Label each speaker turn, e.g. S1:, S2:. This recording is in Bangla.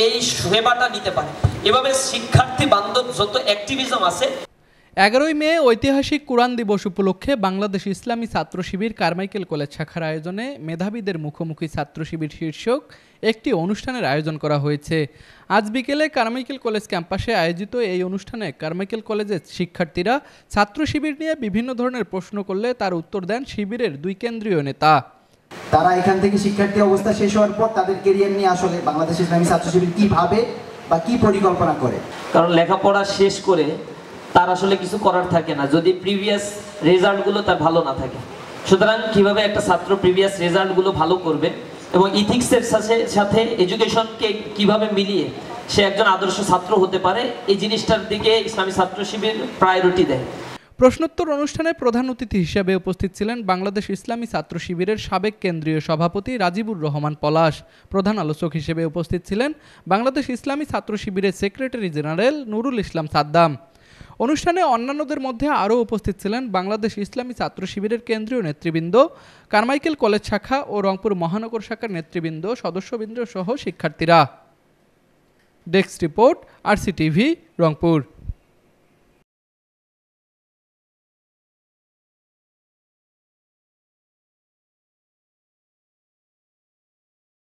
S1: এই সেবাটা নিতে পারে। এভাবে শিক্ষার্থী বান্ধব যত অ্যাক্টিভিজম আছে।
S2: 11ই মে ঐতিহাসিক কুরআন দিবস উপলক্ষে বাংলাদেশ ইসলামী ছাত্র শিবির কারমাইকেল কলেজ শাখার আয়োজনে মেধাবীদের মুখোমুখি ছাত্র শিবির শীর্ষক একটি অনুষ্ঠানের আয়োজন করা হয়েছে। আজ বিকেলে কারমাইকেল কলেজ ক্যাম্পাসে আয়োজিত এই অনুষ্ঠানে কারমাইকেল কলেজের শিক্ষার্থীরা ছাত্র শিবির নিয়ে বিভিন্ন ধরনের প্রশ্ন করলে তার উত্তর দেন শিবিরের দুই কেন্দ্রীয় নেতা।
S3: তারা এখান থেকে শিক্ষার্থী অবস্থা শেষ হওয়ার পর তাদের ক্যারিয়ার নিয়ে আসলে বাংলাদেশ ইসলামী ছাত্র শিবির কি ভাবে বা কি পরিকল্পনা করে।
S1: কারণ লেখাপড়া শেষ করে তার আসলে কিছু করার থাকে না যদি প্রিভিয়াস রেজাল্টগুলো তার ভালো না থাকে। সুতরাং কিভাবে একটা ছাত্র প্রিভিয়াস রেজাল্টগুলো ভালো করবে এবং ইথিক্সের সাথে এডুকেশনকে কিভাবে মিলিয়ে সে একজন আদর্শ ছাত্র হতে পারে, এই জিনিসটার দিকে ইসলামী ছাত্র শিবির প্রায়োরিটি দেয়।
S2: প্রশ্নোত্তর অনুষ্ঠানে প্রধান অতিথি হিসেবে উপস্থিত ছিলেন বাংলাদেশ ইসলামী ছাত্র শিবিরের সাবেক কেন্দ্রীয় সভাপতি রাজিবুর রহমান পলাশ। প্রধান আলোচক হিসেবে উপস্থিত ছিলেন বাংলাদেশ ইসলামী ছাত্র শিবিরের সেক্রেটারি জেনারেল নুরুল ইসলাম সাদ্দাম। অনুষ্ঠানে অন্যান্যদের মধ্যে আরও উপস্থিত ছিলেন বাংলাদেশ ইসলামী ছাত্র শিবিরের কেন্দ্রীয় নেতৃবৃন্দ, কারমাইকেল কলেজ শাখা ও রংপুর মহানগর শাখার নেতৃবৃন্দ, সদস্যবৃন্দ সহ শিক্ষার্থীরা। Desk report, RCTV, Rangpur.